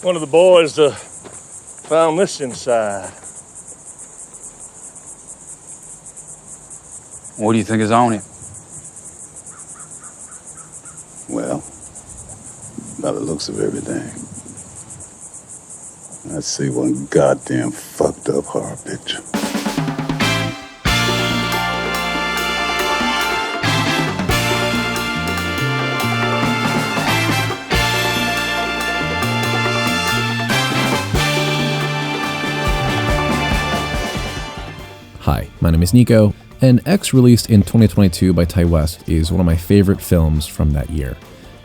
one of the boys found this inside. What do you think is on it? Well, by the looks of everything, I'd say one goddamn fucked up horror picture. Hi, my name is Nico, and X, released in 2022 by Ti West, is one of my favorite films from that year.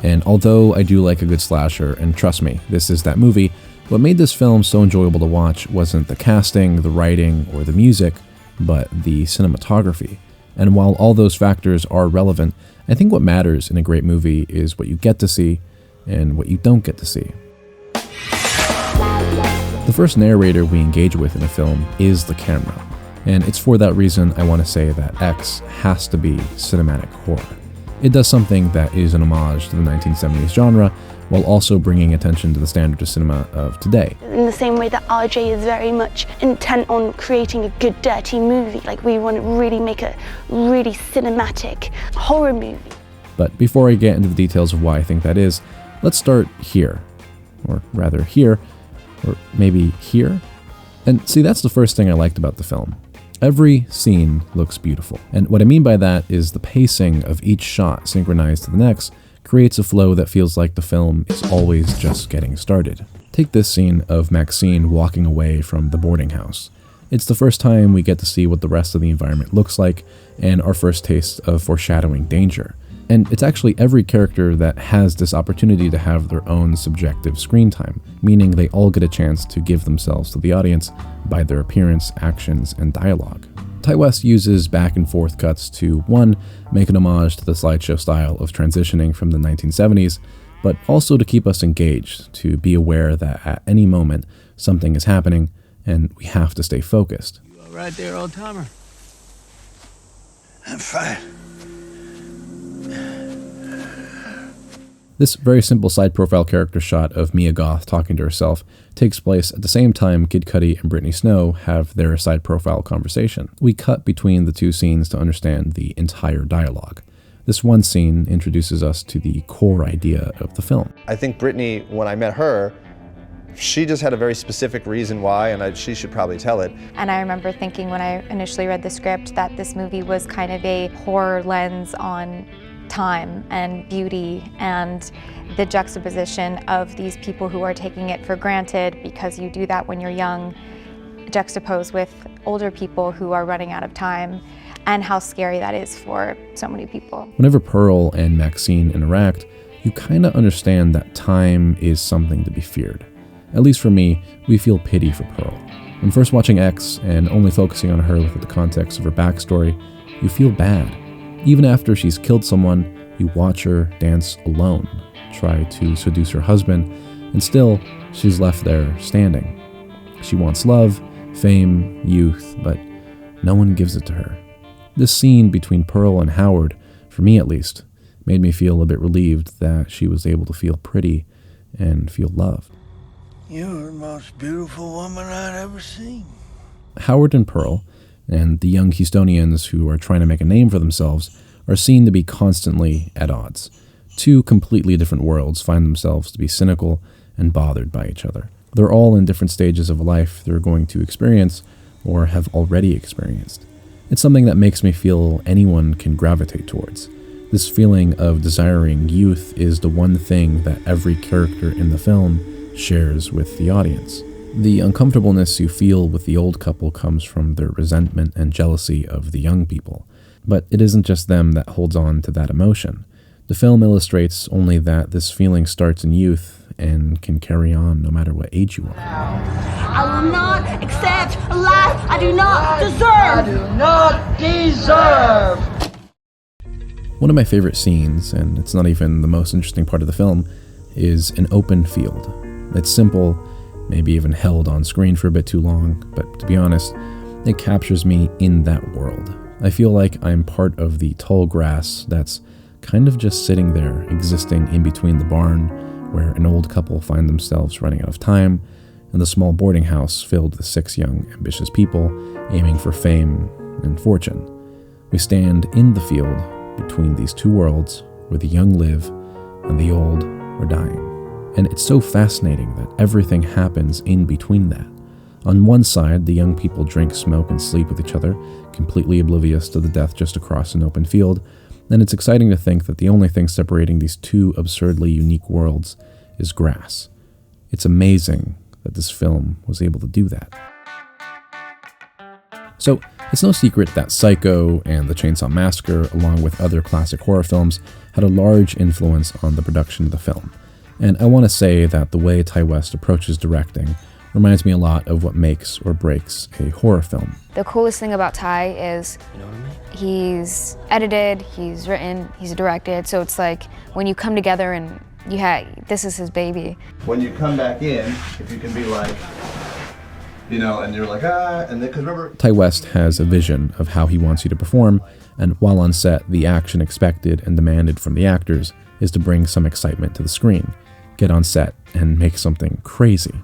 And although I do like a good slasher, and trust me, this is that movie, what made this film so enjoyable to watch wasn't the casting, the writing, or the music, but the cinematography. And while all those factors are relevant, I think what matters in a great movie is what you get to see and what you don't get to see. The first narrator we engage with in a film is the camera. And it's for that reason I want to say that X has to be cinematic horror. It does something that is an homage to the 1970s genre, while also bringing attention to the standard of cinema of today. In the same way that RJ is very much intent on creating a good, dirty movie, like we want to really make a really cinematic horror movie. But before I get into the details of why I think that is, let's start here. Or rather here, or maybe here? And see, that's the first thing I liked about the film. Every scene looks beautiful. And what I mean by that is the pacing of each shot synchronized to the next creates a flow that feels like the film is always just getting started. Take this scene of Maxine walking away from the boarding house. It's the first time we get to see what the rest of the environment looks like, and our first taste of foreshadowing danger. And it's actually every character that has this opportunity to have their own subjective screen time, meaning they all get a chance to give themselves to the audience by their appearance, actions, and dialogue. Ti West uses back and forth cuts to, one, make an homage to the slideshow style of transitioning from the 1970s, but also to keep us engaged, to be aware that at any moment something is happening and we have to stay focused. You all right there, old timer? I'm fine. This very simple side profile character shot of Mia Goth talking to herself takes place at the same time Kid Cudi and Brittany Snow have their side profile conversation. We cut between the two scenes to understand the entire dialogue. This one scene introduces us to the core idea of the film. I think Brittany, when I met her, she just had a very specific reason why, and she should probably tell it. And I remember thinking when I initially read the script that this movie was kind of a horror lens on time and beauty and the juxtaposition of these people who are taking it for granted because you do that when you're young, juxtaposed with older people who are running out of time, and how scary that is for so many people. Whenever Pearl and Maxine interact, you kind of understand that time is something to be feared. At least for me, we feel pity for Pearl. When first watching X and only focusing on her within the context of her backstory, you feel bad. Even after she's killed someone, you watch her dance alone, try to seduce her husband, and still, she's left there standing. She wants love, fame, youth, but no one gives it to her. This scene between Pearl and Howard, for me at least, made me feel a bit relieved that she was able to feel pretty and feel loved. You're the most beautiful woman I've ever seen. Howard and Pearl, and the young Houstonians who are trying to make a name for themselves, are seen to be constantly at odds. Two completely different worlds find themselves to be cynical and bothered by each other. They're all in different stages of life they're going to experience or have already experienced. It's something that makes me feel anyone can gravitate towards. This feeling of desiring youth is the one thing that every character in the film shares with the audience. The uncomfortableness you feel with the old couple comes from their resentment and jealousy of the young people. But it isn't just them that holds on to that emotion. The film illustrates only that this feeling starts in youth and can carry on no matter what age you are. I will not accept a life I do not deserve. One of my favorite scenes, and it's not even the most interesting part of the film, is an open field. It's simple, maybe even held on screen for a bit too long, but to be honest, it captures me in that world. I feel like I'm part of the tall grass that's kind of just sitting there, existing in between the barn, where an old couple find themselves running out of time, and the small boarding house filled with 6 young, ambitious people aiming for fame and fortune. We stand in the field between these two worlds where the young live and the old are dying. And it's so fascinating that everything happens in between that. On one side, the young people drink, smoke, and sleep with each other, completely oblivious to the death just across an open field, and it's exciting to think that the only thing separating these two absurdly unique worlds is grass. It's amazing that this film was able to do that. So, it's no secret that Psycho and the Chainsaw Massacre, along with other classic horror films, had a large influence on the production of the film. And I want to say that the way Ti West approaches directing reminds me a lot of what makes or breaks a horror film. The coolest thing about Ti is, he's edited, he's written, he's directed, so it's like when you come together and this is his baby. When you come back in, if you can be like, and you're like, and then, 'cause remember... Ti West has a vision of how he wants you to perform, and while on set, the action expected and demanded from the actors is to bring some excitement to the screen, get on set, and make something crazy.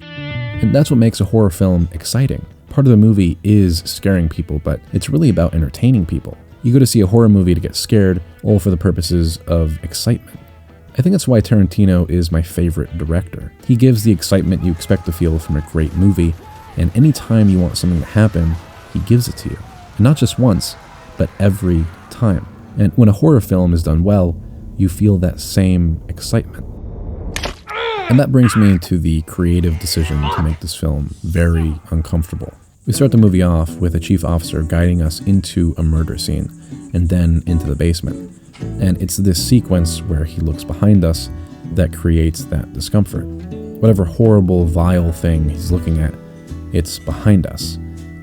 And that's what makes a horror film exciting. Part of the movie is scaring people, but it's really about entertaining people. You go to see a horror movie to get scared, all for the purposes of excitement. I think that's why Tarantino is my favorite director. He gives the excitement you expect to feel from a great movie, and anytime you want something to happen, he gives it to you. And not just once, but every time. And when a horror film is done well, you feel that same excitement. And that brings me to the creative decision to make this film very uncomfortable. We start the movie off with a chief officer guiding us into a murder scene, and then into the basement. And it's this sequence where he looks behind us that creates that discomfort. Whatever horrible, vile thing he's looking at, it's behind us.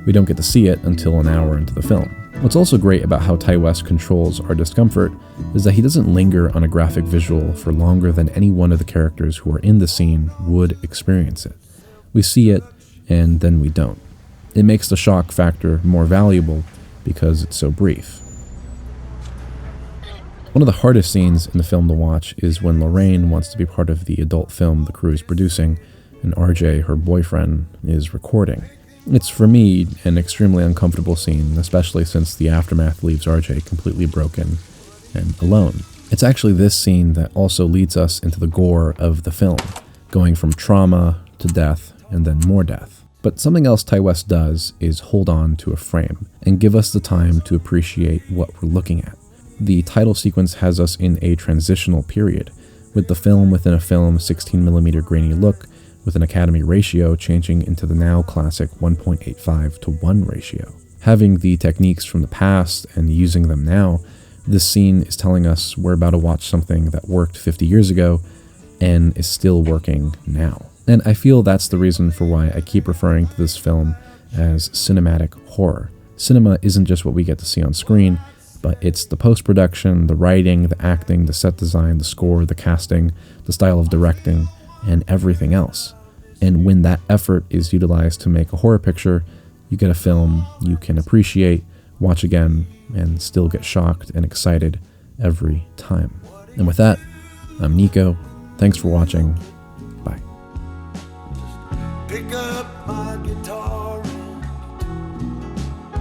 We don't get to see it until an hour into the film. What's also great about how Ti West controls our discomfort is that he doesn't linger on a graphic visual for longer than any one of the characters who are in the scene would experience it. We see it, and then we don't. It makes the shock factor more valuable because it's so brief. One of the hardest scenes in the film to watch is when Lorraine wants to be part of the adult film the crew is producing, and RJ, her boyfriend, is recording. It's, for me, an extremely uncomfortable scene, especially since the aftermath leaves RJ completely broken and alone. It's actually this scene that also leads us into the gore of the film, going from trauma to death and then more death. But something else Ti West does is hold on to a frame and give us the time to appreciate what we're looking at. The title sequence has us in a transitional period, with the film within a film 16mm grainy look, with an Academy ratio changing into the now classic 1.85:1 ratio. Having the techniques from the past and using them now, this scene is telling us we're about to watch something that worked 50 years ago and is still working now. And I feel that's the reason for why I keep referring to this film as cinematic horror. Cinema isn't just what we get to see on screen, but it's the post-production, the writing, the acting, the set design, the score, the casting, the style of directing, and everything else. And when that effort is utilized to make a horror picture, you get a film you can appreciate, watch again, and still get shocked and excited every time. And with that, I'm Nico. Thanks for watching,